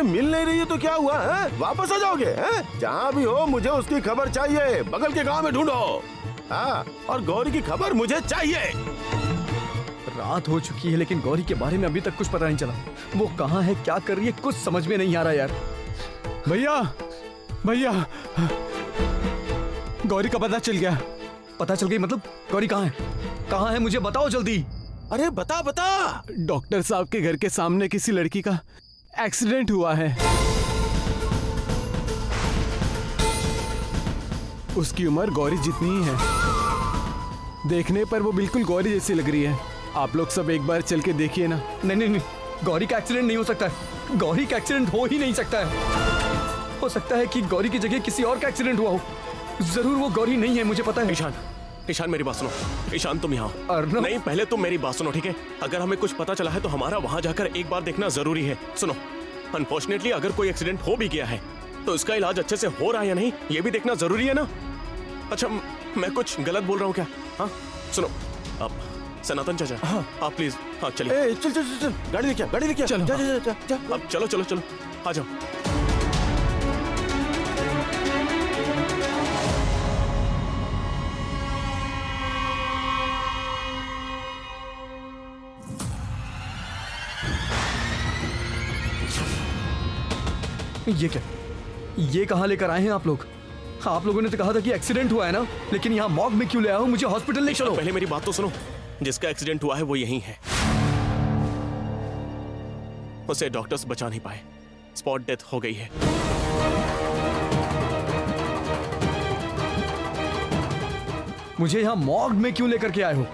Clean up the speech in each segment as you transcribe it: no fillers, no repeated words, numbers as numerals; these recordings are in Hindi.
अरे मिल नहीं रही है तो क्या हुआ है? वापस आ जाओगे हैं? जहाँ भी हो मुझे उसकी खबर चाहिए। बगल के गांव में ढूंढो। हाँ, और गौरी की खबर मुझे चाहिए। रात हो चुकी है लेकिन गौरी के बारे में अभी तक कुछ पता नहीं चला। वो कहाँ है, क्या कर रही है, कुछ समझ में नहीं आ रहा यार। भैया भैया, गौरी का पता चल गया। पता चल गई मतलब? गौरी कहाँ है? कहाँ है मुझे बताओ जल्दी। अरे बता बता। डॉक्टर साहब के घर के सामने किसी लड़की का एक्सीडेंट हुआ है। उसकी उम्र गौरी जितनी ही है। देखने पर वो बिल्कुल गौरी जैसी लग रही है। आप लोग सब एक बार चल के देखिए ना। नहीं नहीं नहीं, गौरी का एक्सीडेंट नहीं हो सकता है। गौरी का एक्सीडेंट हो ही नहीं सकता है। हो सकता है कि गौरी की जगह किसी और का एक्सीडेंट हुआ हो। जरूर वो गौरी नहीं है, मुझे पता है। ईशान, ईशान मेरी बात सुनो। ईशान तुम यहाँ अर्नब? नहीं, पहले तुम मेरी बात सुनो, ठीक है? अगर हमें कुछ पता चला है तो हमारा वहां जाकर एक बार देखना जरूरी है। सुनो, अनफॉर्चुनेटली अगर कोई एक्सीडेंट हो भी गया है तो इसका इलाज अच्छे से हो रहा है या नहीं ये भी देखना जरूरी है ना। अच्छा, मैं कुछ गलत बोल रहा हूँ क्या? हाँ सुनो, आप सनातन चाचा, हाँ आप प्लीज, हाँ चलिए। चल चल चल, गाड़ी लेके आ, गाड़ी लेके आ। चलो। जा जा जा जा। अब चलो चलो चलो, आ जाओ। ये क्या? ये कहाँ लेकर आए हैं आप लोग? आप लोगों ने तो कहा था कि एक्सीडेंट हुआ है ना, लेकिन यहाँ मॉर्ग में क्यों ले आए हो? मुझे हॉस्पिटल ले चलो। पहले मेरी बात तो सुनो। जिसका एक्सीडेंट हुआ है वो यही है। उसे डॉक्टर्स बचा नहीं पाए, स्पॉट डेथ हो गई है। मुझे यहाँ मॉर्ग में क्यों लेकर के आए हो?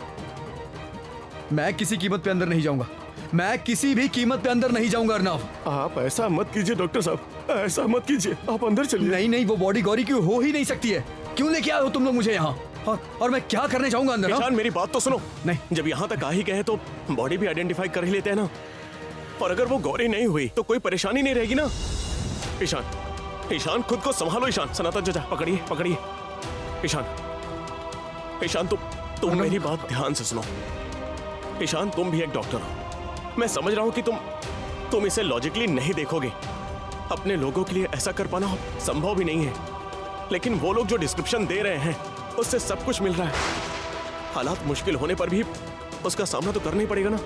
मैं किसी कीमत पे अंदर नहीं जाऊंगा। मैं किसी भी कीमत पे अंदर नहीं जाऊंगा अर्नव। आप ऐसा मत कीजिए डॉक्टर साहब, ऐसा मत कीजिए। आप अंदर चलिए। नहीं नहीं, वो बॉडी गौरी की हो ही नहीं सकती है। क्यों लेके आए हो तुम लोग मुझे यहाँ? और मैं क्या करने जाऊंगा अंदर? ईशान मेरी बात तो सुनो। नहीं। जब यहाँ तक आ ही गए तो बॉडी भी आइडेंटिफाई कर ही लेते हैं ना। और अगर वो गौरी नहीं हुई तो कोई परेशानी नहीं रहेगी ना। ईशान, ईशान खुद को संभालो। ईशान, सनातन चाचा पकड़िए पकड़िए। ईशान, ईशान तुम मेरी बात ध्यान से सुनो। ईशान तुम भी एक डॉक्टर हो। मैं समझ रहा हूं कि तुम इसे लॉजिकली नहीं देखोगे। अपने लोगों के लिए ऐसा कर पाना संभव भी नहीं है, लेकिन वो लोग जो डिस्क्रिप्शन दे रहे हैं उससे सब कुछ मिल रहा है। हालात मुश्किल होने पर भी उसका सामना तो करना ही पड़ेगा ना।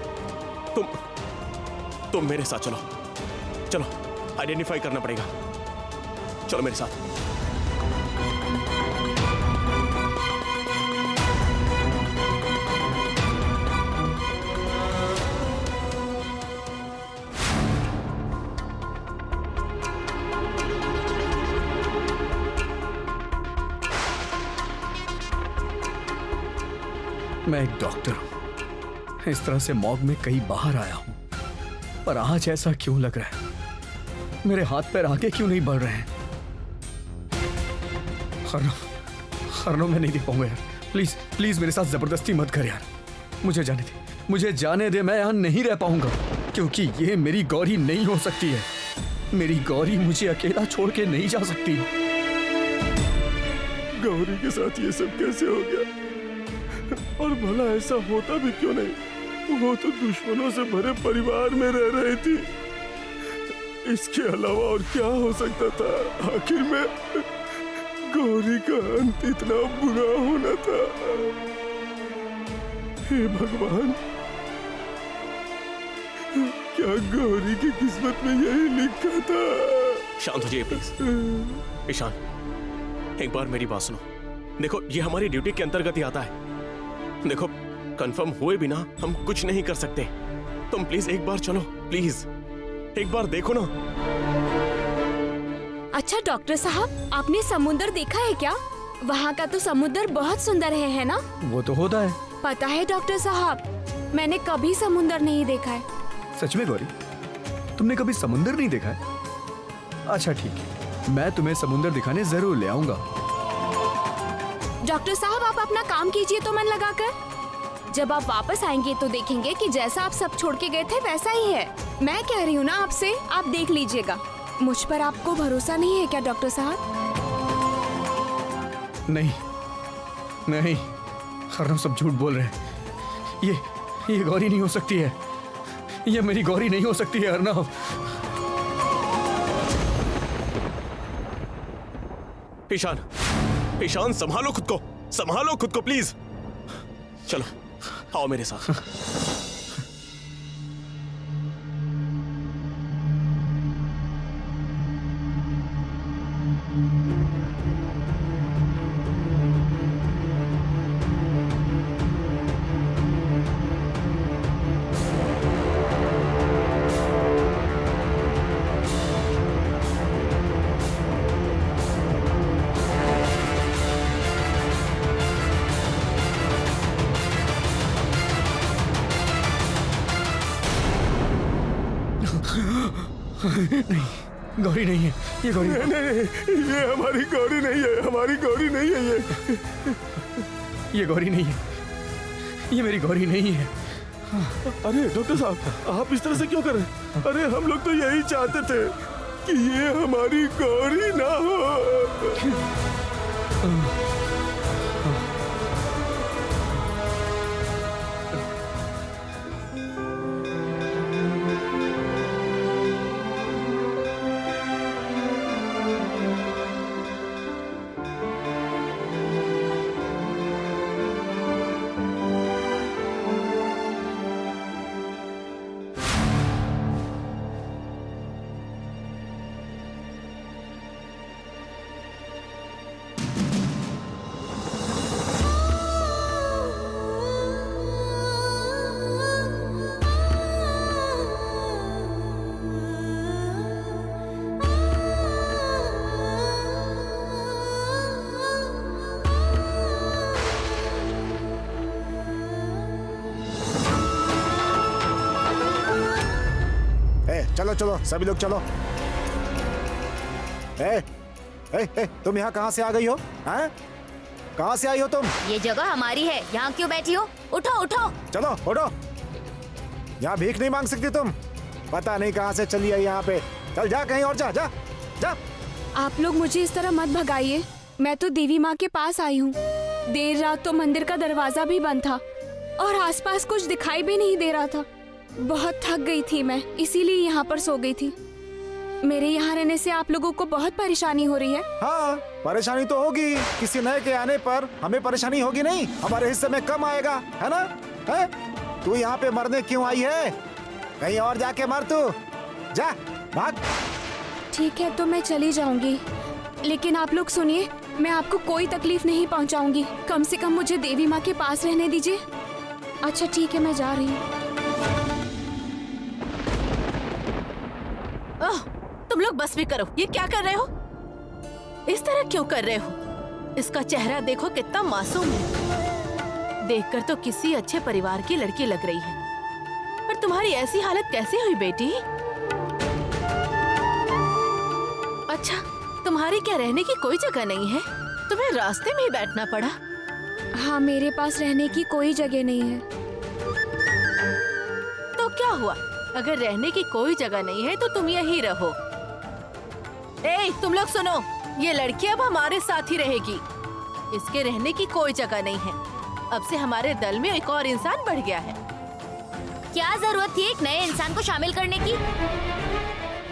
तुम मेरे साथ चलो। चलो, आइडेंटिफाई करना पड़ेगा। चलो मेरे साथ। मैं एक डॉक्टर हूं। इस तरह से मॉर्ग में कई बाहर आया हूं, पर आज ऐसा क्यों लग रहा है? मेरे हाथ पैर आगे क्यों नहीं बढ़ रहे हैं? हरनो मैं नहीं दे पाऊंगा यार। प्लीज प्लीज मेरे साथ जबरदस्ती मत कर यार। मुझे जाने दे, मुझे जाने दे। मैं यहां नहीं रह पाऊंगा क्योंकि ये मेरी गौरी नहीं हो सकती है। मेरी गौरी मुझे अकेला छोड़ के नहीं जा सकती। गौरी के साथ ये सब कैसे हो गया? और भला ऐसा होता भी क्यों नहीं? वो तो दुश्मनों से भरे परिवार में रह रही थी। इसके अलावा और क्या हो सकता था? आखिर में गौरी का अंत इतना बुरा होना था। हे भगवान, क्या गौरी की किस्मत में यही लिखा था? शांत हो जाइए प्लीज। ईशान, एक बार मेरी बात सुनो। देखो, ये हमारी ड्यूटी के अंतर्गत ही आता है। देखो, कंफर्म हुए बिना हम कुछ नहीं कर सकते। तुम प्लीज एक बार चलो, प्लीज एक बार देखो ना। अच्छा डॉक्टर साहब, आपने समुद्र देखा है क्या? वहाँ का तो समुद्र बहुत सुंदर है ना? वो तो होता है। पता है डॉक्टर साहब, मैंने कभी समुद्र नहीं देखा है। सच में गौरी, तुमने कभी समुद्र नहीं देखा है? अच्छा ठीक है, मैं तुम्हें समुद्र दिखाने जरूर ले आऊंगा। डॉक्टर साहब, आप अपना काम कीजिए तो मन लगाकर। जब आप वापस आएंगे तो देखेंगे कि जैसा आप सब छोड़ के गए थे वैसा ही है। मैं कह रही हूँ ना आपसे, आप देख लीजिएगा। मुझ पर आपको भरोसा नहीं है क्या डॉक्टर साहब? नहीं नहीं, अर्नव सब झूठ बोल रहे हैं। ये गौरी नहीं हो सकती है। ये मेरी गौरी नहीं हो सकती है अर्नव। ईशान, ईशान संभालो खुद को प्लीज। चलो आओ मेरे साथ। नहीं, गौरी नहीं है ये, गौरी नहीं, ये हमारी गौरी नहीं है, हमारी गौरी नहीं है ये गौरी नहीं है, ये मेरी गौरी नहीं है। अरे डॉक्टर साहब, आप इस तरह से क्यों कर रहे हैं? अरे हम लोग तो यही चाहते थे कि ये हमारी गौरी ना हो। चलो चलो सभी लोग चलो। तुम यहाँ कहाँ से आ गई हो? हैं? कहाँ से आई हो तुम? ये जगह हमारी है, यहाँ क्यों बैठी हो? उठो उठो। चलो उठो, यहाँ भीख नहीं मांग सकती तुम। पता नहीं कहाँ से चली आई यहाँ पे। चल जा कहीं और जा जा जा। आप लोग मुझे इस तरह मत भगाइए। मैं तो देवी माँ के पास आई हूँ। देर रात तो मंदिर का दरवाजा भी बंद था और आसपास कुछ दिखाई भी नहीं दे रहा था। बहुत थक गई थी मैं, इसीलिए यहाँ पर सो गई थी। मेरे यहाँ रहने से आप लोगों को बहुत परेशानी हो रही है। हाँ परेशानी तो होगी, किसी नए के आने पर हमें परेशानी होगी नहीं? हमारे हिस्से में कम आएगा, है ना? है? तू यहाँ पे मरने क्यों आई है? कहीं और जाके मर तू। जा भाग। ठीक है तो मैं चली जाऊंगी, लेकिन आप लोग सुनिए, मैं आपको कोई तकलीफ नहीं पहुंचाऊंगी। कम से कम मुझे देवी माँ के पास रहने दीजिए। अच्छा ठीक है, मैं जा रही हूँ। तुम लोग बस भी करो, ये क्या कर रहे हो? इस तरह क्यों कर रहे हो? इसका चेहरा देखो कितना मासूम है। देखकर तो किसी अच्छे परिवार की लड़की लग रही है, पर तुम्हारी ऐसी हालत कैसे हुई बेटी? अच्छा, तुम्हारी क्या रहने की कोई जगह नहीं है? तुम्हें रास्ते में ही बैठना पड़ा? हाँ, मेरे पास रहने की कोई जगह नहीं है। तो क्या हुआ? अगर रहने की कोई जगह नहीं है तो तुम यहीं रहो। तुम लोग सुनो, ये लड़की अब हमारे साथ ही रहेगी। इसके रहने की कोई जगह नहीं है। अब से हमारे दल में एक और इंसान बढ़ गया है। क्या जरूरत थी एक नए इंसान को शामिल करने की?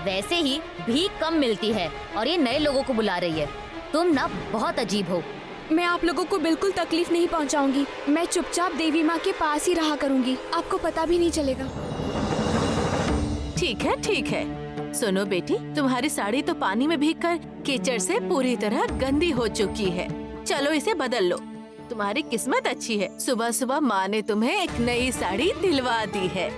वैसे ही भीख कम मिलती है और ये नए लोगों को बुला रही है। तुम ना बहुत अजीब हो। मैं आप लोगों को बिल्कुल तकलीफ नहीं पहुंचाऊंगी। मैं चुपचाप देवी माँ के पास ही रहा करूंगी, आपको पता भी नहीं चलेगा। ठीक है ठीक है। सुनो बेटी, तुम्हारी साड़ी तो पानी में भीगकर कीचड़ से पूरी तरह गंदी हो चुकी है। चलो इसे बदल लो। तुम्हारी किस्मत अच्छी है, सुबह सुबह माँ ने तुम्हें एक नई साड़ी दिलवा दी है।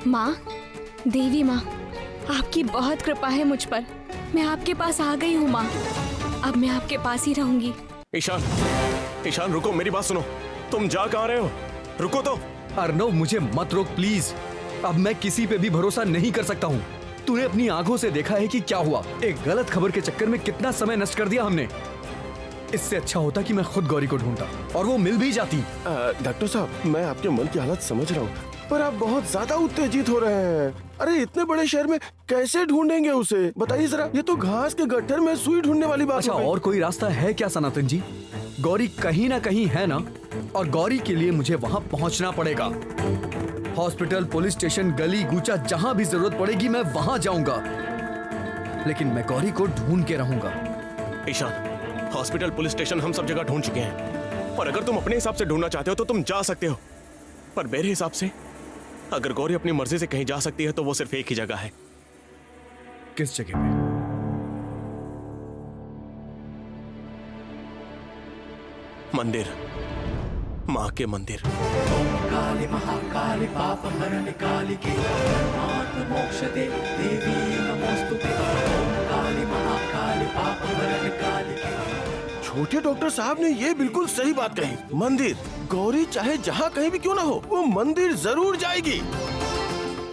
माँ, देवी माँ, आपकी बहुत कृपा है मुझ पर। मैं आपके पास आ गई हूँ माँ। अब मैं आपके पास ही रहूंगी। ईशान, ईशान रुको, मेरी बात सुनो। तुम जा कहाँ रहे हो? रुको तो। अर्नव, मुझे मत रोक प्लीज। अब मैं किसी पे भी भरोसा नहीं कर सकता हूँ। तूने अपनी आंखों से देखा है कि क्या हुआ। एक गलत खबर के चक्कर में कितना समय नष्ट कर दिया हमने। इससे अच्छा होता कि मैं खुद गौरी को ढूंढता और वो मिल भी जाती। डॉक्टर साहब, मैं आपके मन की हालत समझ रहा हूँ, पर आप बहुत ज्यादा उत्तेजित हो रहे हैं। अरे इतने बड़े शहर में कैसे ढूंढेंगे उसे, बताइए जरा। ये तो घास के गट्ठर में सुई ढूंढने वाली बात अच्छा, हो गई। और कोई रास्ता है क्या सनातन जी? गौरी कहीं ना कहीं है ना, और गौरी के लिए मुझे वहाँ पहुँचना पड़ेगा। हॉस्पिटल, पुलिस स्टेशन, गली गूचा, जहाँ भी जरूरत पड़ेगी मैं वहाँ जाऊंगा, लेकिन मैं गौरी को ढूंढ के रहूंगा। ईशान, हॉस्पिटल, पुलिस स्टेशन हम सब जगह ढूंढ चुके हैं, और अगर तुम अपने हिसाब से ढूंढना चाहते हो तो तुम जा सकते हो, पर मेरे हिसाब से अगर गौरी अपनी मर्जी से कहीं जा सकती है तो वो सिर्फ एक ही जगह है। किस जगह पे? मंदिर, माँ के मंदिर। काली महाकाली पाप हरण कालिके धर्मार्थ मोक्ष दे देवी नमोस्तुते। काली महाकाली पाप हरण कालिके। छोटे डॉक्टर साहब ने ये बिल्कुल सही बात कही। मंदिर, गौरी चाहे जहाँ कहीं भी क्यों ना हो, वो मंदिर जरूर जाएगी।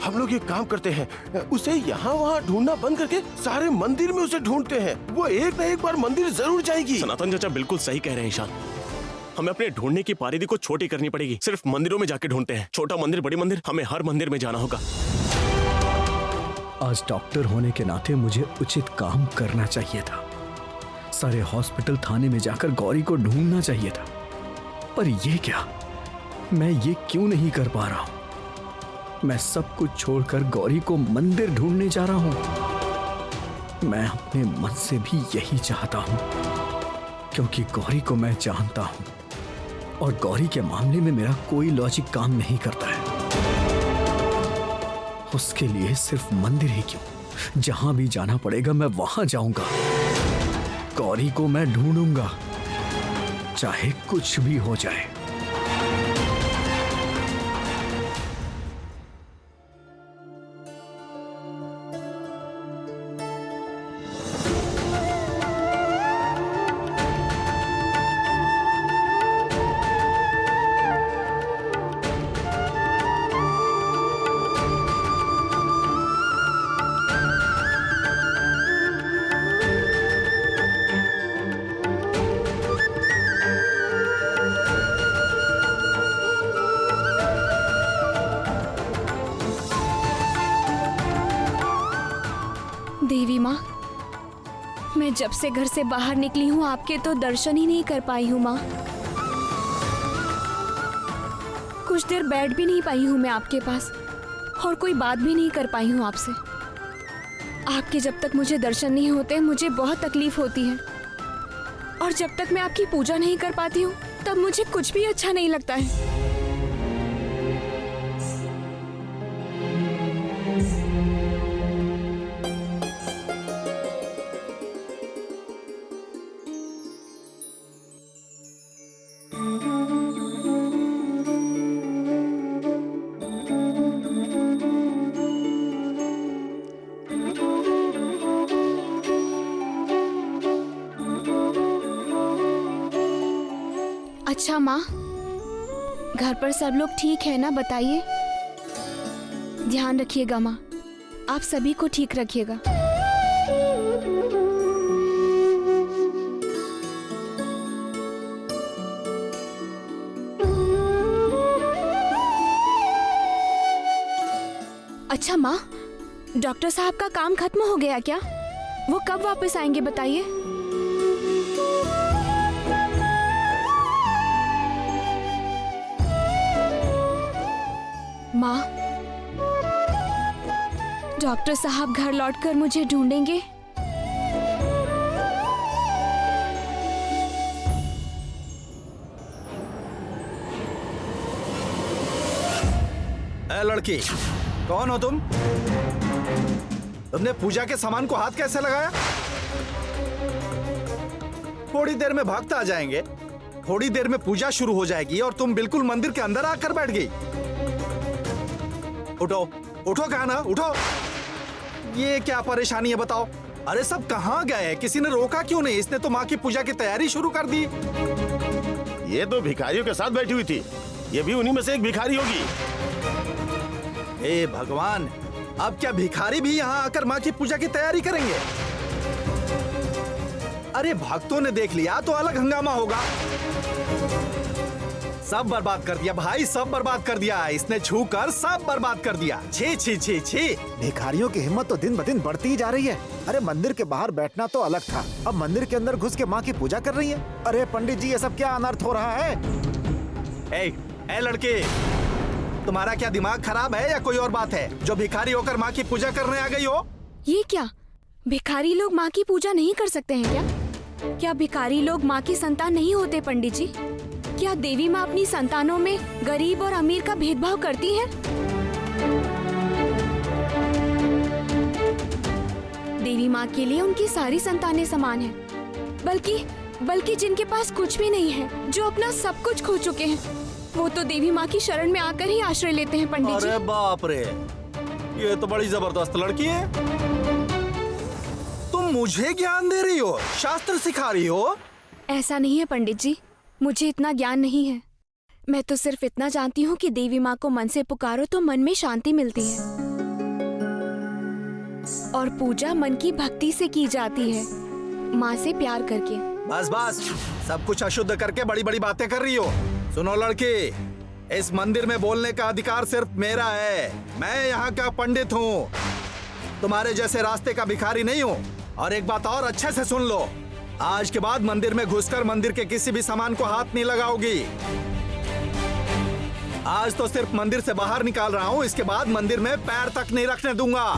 हम लोग एक काम करते हैं, उसे यहाँ वहाँ ढूंढना बंद करके सारे मंदिर में उसे ढूंढते हैं। वो एक न एक बार मंदिर जरूर जाएगी। सनातन चाचा बिल्कुल सही कह रहे हैं ईशान, हमें अपने ढूंढने की पारीदी को छोटी करनी पड़ेगी। सिर्फ मंदिरों में जाके ढूंढते हैं, छोटा मंदिर, बड़ी मंदिर, हमें हर मंदिर में जाना होगा। आज डॉक्टर होने के नाते मुझे उचित काम करना चाहिए था। सारे हॉस्पिटल, थाने में जाकर गौरी को ढूंढना चाहिए था, पर ये क्या, मैं ये क्यों नहीं कर पा रहा हूं? मैं सब कुछ छोड़कर गौरी को मंदिर ढूंढने जा रहा हूं। मैं अपने मन से भी यही चाहता हूं, क्योंकि गौरी को मैं जानता हूं, और गौरी के मामले में मेरा कोई लॉजिक काम नहीं करता है। उसके लिए सिर्फ मंदिर ही क्यों, जहां भी जाना पड़ेगा मैं वहां जाऊंगा। गौरी को मैं ढूंढूंगा, चाहे कुछ भी हो जाए। देवी माँ, मैं जब से घर से बाहर निकली हूँ आपके तो दर्शन ही नहीं कर पाई हूँ माँ। कुछ देर बैठ भी नहीं पाई हूँ मैं आपके पास, और कोई बात भी नहीं कर पाई हूँ आपसे। आपके जब तक मुझे दर्शन नहीं होते मुझे बहुत तकलीफ होती है, और जब तक मैं आपकी पूजा नहीं कर पाती हूँ तब मुझे कुछ भी अच्छा नहीं लगता है। अच्छा माँ, घर पर सब लोग ठीक है ना, बताइए। ध्यान रखिएगा माँ, आप सभी को ठीक रखिएगा। अच्छा माँ, डॉक्टर साहब का काम खत्म हो गया क्या? वो कब वापस आएंगे बताइए। माँ, डॉक्टर साहब घर लौटकर मुझे ढूंढेंगे? ए लड़की, कौन हो तुम? तुमने पूजा के सामान को हाथ कैसे लगाया? थोड़ी देर में भक्त आ जाएंगे, थोड़ी देर में पूजा शुरू हो जाएगी और तुम बिल्कुल मंदिर के अंदर आकर बैठ गई। उठो उठो, कहा ना उठो। ये क्या परेशानी है बताओ? अरे सब कहाँ गए? किसी ने रोका क्यों नहीं? इसने तो माँ की पूजा की तैयारी शुरू कर दी। ये तो भिखारियों के साथ बैठी हुई थी, ये भी उन्हीं में से एक भिखारी होगी। हे भगवान, अब क्या भिखारी भी यहाँ आकर माँ की पूजा की तैयारी करेंगे? अरे भक्तों ने देख लिया तो अलग हंगामा होगा। सब बर्बाद कर दिया भाई, सब बर्बाद कर दिया। इसने छू कर सब बर्बाद कर दिया। छी छी छी छी। भिखारियों की हिम्मत तो दिन ब दिन बढ़ती ही जा रही है। अरे मंदिर के बाहर बैठना तो अलग था, अब मंदिर के अंदर घुस के माँ की पूजा कर रही है। अरे पंडित जी, ये सब क्या अनर्थ हो रहा है? ए लड़की, तुम्हारा क्या दिमाग खराब है या कोई और बात है जो भिखारी होकर माँ की पूजा करने आ गई हो? ये क्या, भिखारी लोग माँ की पूजा नहीं कर सकते हैं क्या? क्या भिखारी लोग माँ की संतान नहीं होते पंडित जी? क्या देवी माँ अपनी संतानों में गरीब और अमीर का भेदभाव करती है? देवी माँ के लिए उनकी सारी संतानें समान हैं। बल्कि जिनके पास कुछ भी नहीं है, जो अपना सब कुछ खो चुके हैं, वो तो देवी माँ की शरण में आकर ही आश्रय लेते हैं पंडित जी। अरे बाप रे, ये तो बड़ी जबरदस्त लड़की है। तुम मुझे ज्ञान दे रही हो, शास्त्र सिखा रही हो? ऐसा नहीं है पंडित जी, मुझे इतना ज्ञान नहीं है। मैं तो सिर्फ इतना जानती हूँ कि देवी माँ को मन से पुकारो तो मन में शांति मिलती है, और पूजा मन की भक्ति से की जाती है, माँ से प्यार करके। बस बस, सब कुछ अशुद्ध करके बड़ी बड़ी बातें कर रही हो। सुनो लड़की, इस मंदिर में बोलने का अधिकार सिर्फ मेरा है। मैं यहाँ का पंडित हूँ, तुम्हारे जैसे रास्ते का भिखारी नहीं हूँ। और एक बात और अच्छे से सुन लो, आज के बाद मंदिर में घुसकर मंदिर के किसी भी सामान को हाथ नहीं लगाओगी। आज तो सिर्फ मंदिर से बाहर निकाल रहा हूँ, इसके बाद मंदिर में पैर तक नहीं रखने दूंगा।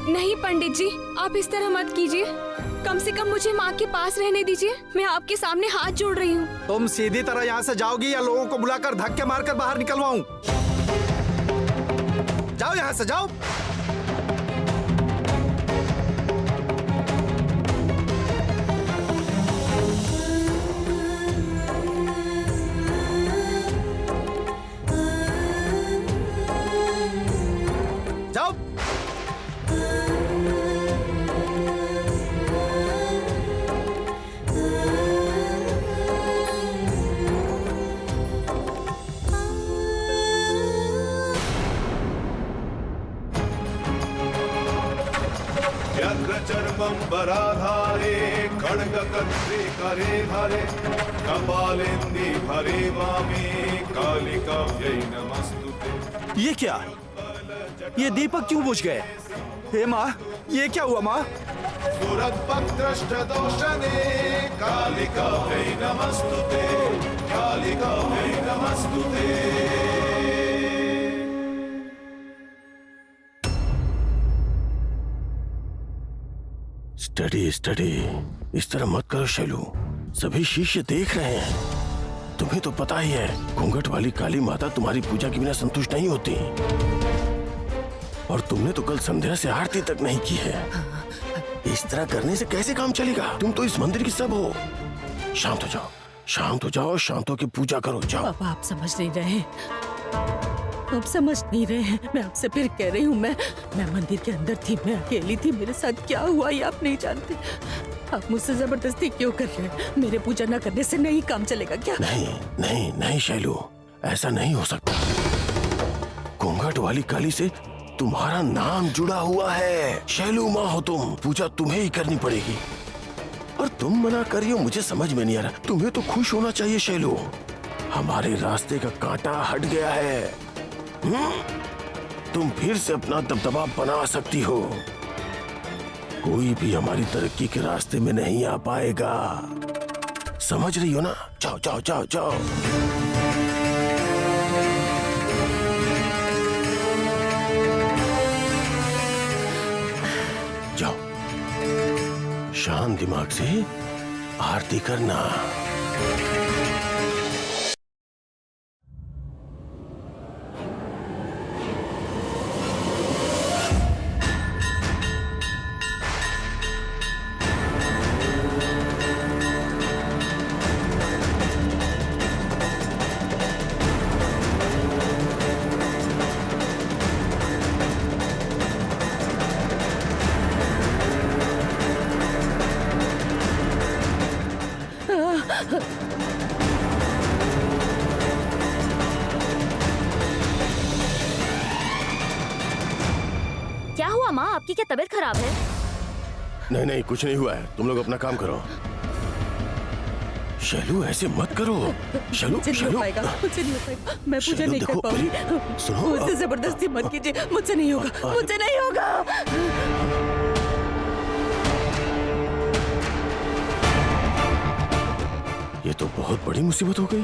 नहीं पंडित जी, आप इस तरह मत कीजिए। कम से कम मुझे माँ के पास रहने दीजिए। मैं आपके सामने हाथ जोड़ रही हूँ। तुम सीधी तरह यहाँ से जाओगी या लोगों को बुलाकर धक्के मारकर बाहर निकलवाऊं? जाओ यहाँ से, जाओ। जाओ। चर्मंबराधारे खड्गकर्त्रे करे हरे कपालेन्दि भरे वामे कालिकाव्यै नमस्तुते। ये क्या? ये दीपक क्यों बुझ गए? हे माँ, ये क्या हुआ माँ? सुरद्भद्रष्टदोषणे कालिकाव्यै नमस्तुते, कालिकाव्यै नमस्तुते। स्टडी स्टडी, इस तरह मत करो शैलू, सभी शिष्य देख रहे हैं। तुम्हें तो पता ही है, घूंघट वाली काली माता तुम्हारी पूजा के बिना संतुष्ट नहीं होती। और तुमने तो कल संध्या से आरती तक नहीं की है। इस तरह करने से कैसे काम चलेगा? तुम तो इस मंदिर की सब हो। शांत हो जाओ, शांत हो जाओ, शांत होकर पूजा करो, जाओ। पापा, आप समझ नहीं रहे, आप समझ नहीं रहे हैं। मैं आपसे फिर कह रही हूँ, मैं मंदिर के अंदर थी, मैं अकेली थी, मेरे साथ क्या हुआ ये आप नहीं जानते। आप मुझसे जबरदस्ती क्यों कर रहे हैं? मेरे पूजा न करने से नहीं काम चलेगा क्या? नहीं नहीं नहीं शैलू, ऐसा नहीं हो सकता। घूंघट वाली काली से तुम्हारा नाम जुड़ा हुआ है। शैलू माँ हो तुम, पूजा तुम्हें ही करनी पड़ेगी। और तुम मना कर रही हो, मुझे समझ में नहीं आ रहा। तुम्हें तो खुश होना चाहिए शैलू, हमारे रास्ते का कांटा हट गया है। तुम फिर से अपना दबदबा बना सकती हो। कोई भी हमारी तरक्की के रास्ते में नहीं आ पाएगा, समझ रही हो ना? जाओ जाओ जाओ जाओ। जाओ, शांत दिमाग से आरती करना। क्या हुआ माँ, आपकी क्या तबीयत खराब है? नहीं नहीं, कुछ नहीं हुआ है, तुम लोग अपना काम करो। शैलू ऐसे मत करो। शैलू मुझसे नहीं हो शैलू पाएगा, मुझसे नहीं हो पाएगा। मैं पूजा शैलू, नहीं कर देखो, पाऊंगी। सुनो, मुझसे जबरदस्ती मत कीजिए, मुझसे नहीं होगा, मुझसे नहीं होगा। ये तो बहुत बड़ी मुसीबत हो गई।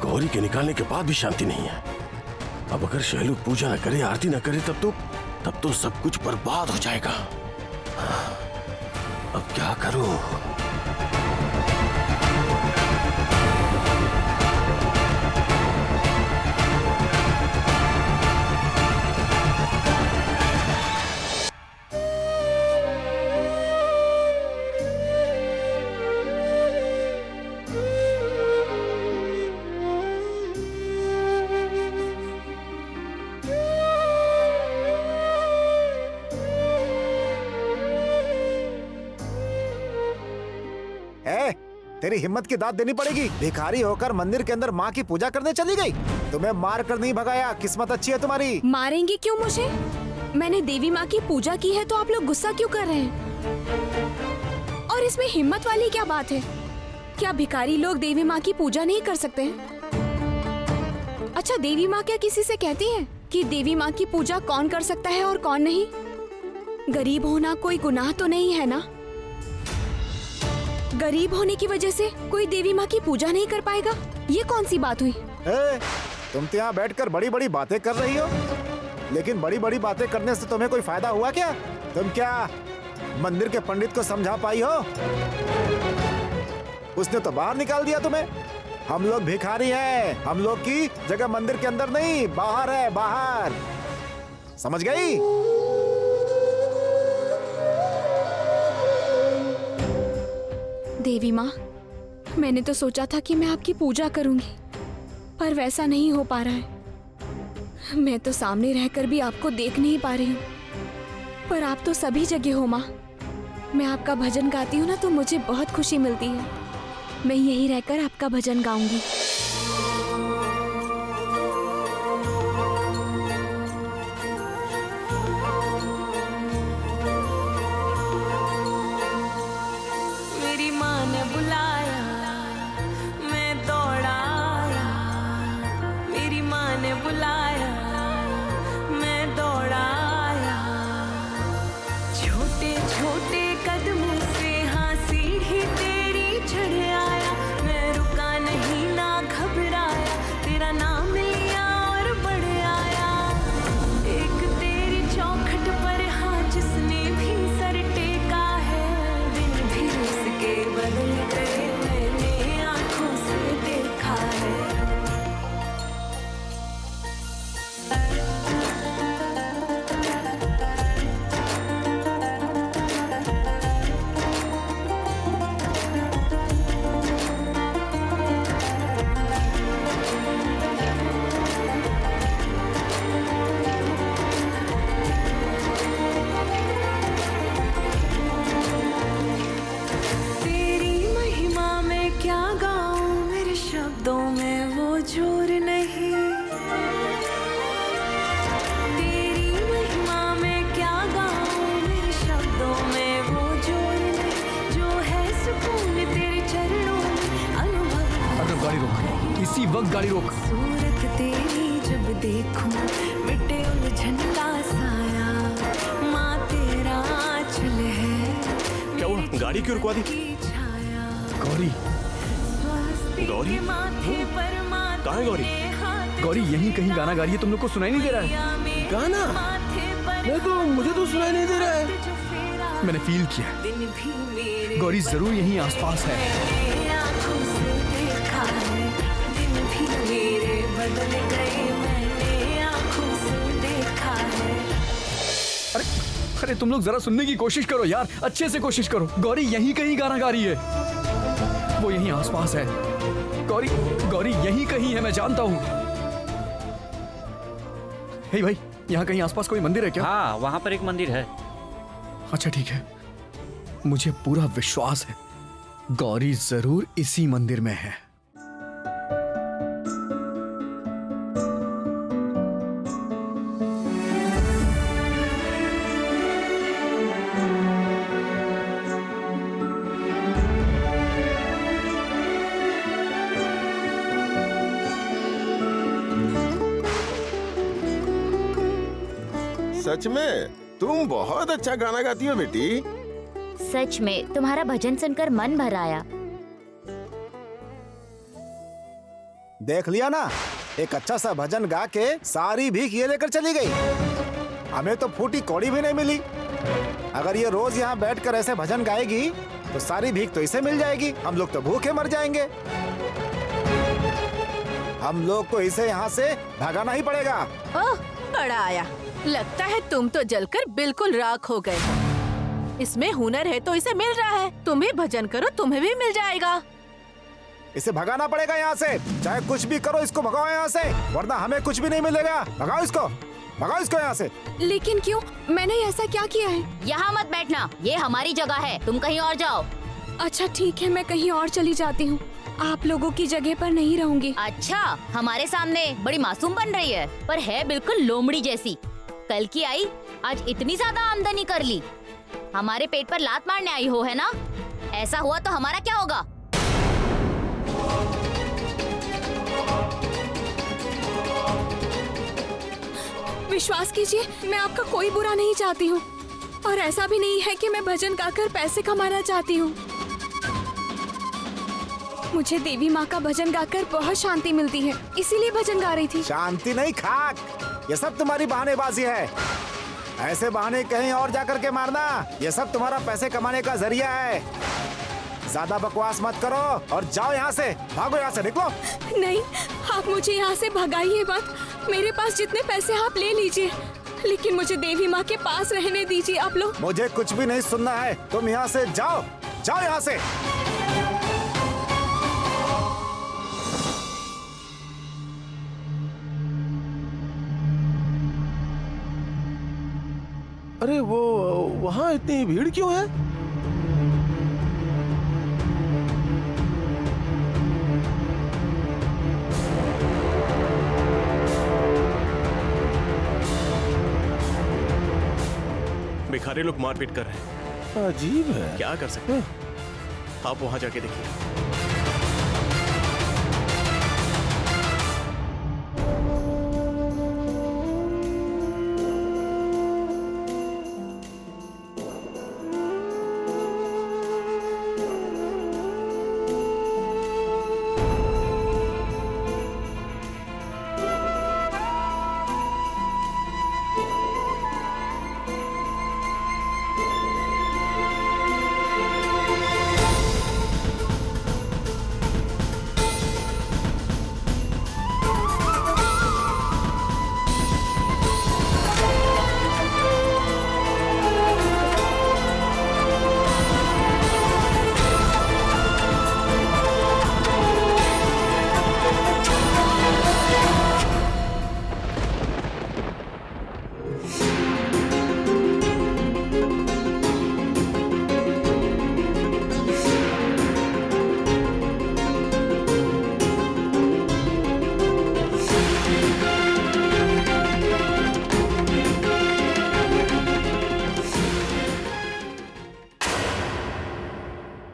गौरी के निकालने के बाद भी शांति नहीं है। अब अगर शैलू पूजा न करे, आरती न करे, तब तो सब कुछ बर्बाद हो जाएगा। अब क्या करूं? तेरी हिम्मत की दाद देनी पड़ेगी। भिखारी होकर मंदिर के अंदर माँ की पूजा करने चली गई। तुम्हें मार कर नहीं भगाया, किस्मत अच्छी है तुम्हारी। मारेंगे क्यों मुझे? मैंने देवी माँ की पूजा की है, तो आप लोग गुस्सा क्यों कर रहे हैं? और इसमें हिम्मत वाली क्या बात है? क्या भिखारी लोग देवी माँ की पूजा नहीं कर सकते हैं? अच्छा, देवी माँ क्या किसी से कहती है कि देवी माँ की पूजा कौन कर सकता है और कौन नहीं? गरीब होना कोई गुनाह तो नहीं है ना? गरीब होने की वजह से कोई देवी माँ की पूजा नहीं कर पाएगा? ये कौन सी बात हुई? तुम तो यहाँ बैठकर बड़ी बड़ी बातें कर रही हो, लेकिन बड़ी बड़ी बातें करने से तुम्हें कोई फायदा हुआ क्या? तुम क्या मंदिर के पंडित को समझा पाई हो? उसने तो बाहर निकाल दिया तुम्हें। हम लोग भिखारी हैं, हम लोग की जगह मंदिर के अंदर नहीं, बाहर है, बाहर। समझ गई? देवी माँ, मैंने तो सोचा था कि मैं आपकी पूजा करूंगी, पर वैसा नहीं हो पा रहा है। मैं तो सामने रहकर भी आपको देख नहीं पा रही हूँ, पर आप तो सभी जगह हो माँ। मैं आपका भजन गाती हूँ ना, तो मुझे बहुत खुशी मिलती है। मैं यहीं रहकर आपका भजन गाऊंगी। इसी वक्त गाड़ी रोक। सूरत तेरी जब देखूं मिटे उलझन का साया, माँ तेरा आंचल है। क्या हुआ? गाड़ी क्यों रुकवा दी? गौरी, गौरी कहाँ है गौरी? गौरी यहीं कहीं गाना गा रही है, तुम लोग को सुनाई नहीं दे रहा है? गाना? मुझे तो सुनाई नहीं दे रहा है। मैंने फील किया, गौरी जरूर यहीं आसपास है। बदल गए मैंने आँखों से देखा है। अरे तुम लोग जरा सुनने की कोशिश करो यार, अच्छे से कोशिश करो। गौरी यहीं कहीं गाना गा रही है, वो यहीं आसपास है। गौरी यहीं कहीं है, मैं जानता हूँ। हे भाई, यहाँ कहीं आसपास कोई मंदिर है क्या? हाँ, वहाँ पर एक मंदिर है। अच्छा ठीक है, मुझे पूरा विश्वास है गौरी जरूर इसी मंदिर में है। सच में तुम बहुत अच्छा गाना गाती हो बेटी। सच में तुम्हारा भजन सुनकर मन भर आया। देख लिया ना, एक अच्छा सा भजन गा के सारी भीख ये लेकर चली गई। हमें तो फूटी कौड़ी भी नहीं मिली। अगर ये रोज यहाँ बैठकर ऐसे भजन गाएगी तो सारी भीख तो इसे मिल जाएगी। हम लोग तो भूखे मर जाएंगे। हम लोग को इसे यहाँ से भगाना ही पड़ेगा। ओह, बड़ा आया। लगता है तुम तो जलकर बिल्कुल राख हो गए हो। इसमें हुनर है तो इसे मिल रहा है। तुम भी भजन करो, तुम्हें भी मिल जाएगा। इसे भगाना पड़ेगा यहाँ से। चाहे कुछ भी करो, इसको भगाओ यहाँ से, वरना हमें कुछ भी नहीं मिलेगा। भगाओ इसको, भगाओ इसको यहाँ से। लेकिन क्यों? मैंने ऐसा क्या किया है? यहाँ मत बैठना, ये हमारी जगह है। तुम कहीं और जाओ। अच्छा ठीक है, मैं कहीं और चली जाती हूँ। आप लोगों की जगह पर नहीं रहूंगी। अच्छा, हमारे सामने बड़ी मासूम बन रही है, पर है बिल्कुल लोमड़ी जैसी। कल की आई, आज इतनी ज्यादा आमदनी कर ली। हमारे पेट पर लात मारने आई हो, है ना? ऐसा हुआ तो हमारा क्या होगा? विश्वास कीजिए, मैं आपका कोई बुरा नहीं चाहती हूँ, और ऐसा भी नहीं है कि मैं भजन गाकर पैसे कमाना चाहती हूँ। मुझे देवी माँ का भजन गाकर बहुत शांति मिलती है, इसीलिए भजन गा रही थी। शांति नहीं, खाक। ये सब तुम्हारी बहानेबाजी है। ऐसे बहाने कहीं और जाकर के मारना। ये सब तुम्हारा पैसे कमाने का जरिया है। ज्यादा बकवास मत करो और जाओ यहाँ से। भागो यहाँ से, निकलो। नहीं, आप मुझे यहाँ से भगाइए मत। मेरे पास जितने पैसे आप ले लीजिए, लेकिन मुझे देवी माँ के पास रहने दीजिए आप लोग। मुझे कुछ भी नहीं सुनना है। तुम यहाँ से जाओ, जाओ यहाँ से। अरे वो वहाँ इतनी भीड़ क्यों है? भिखारी लोग मारपीट कर रहे हैं। अजीब है। क्या कर सकते हैं? आप वहां जाके देखिए।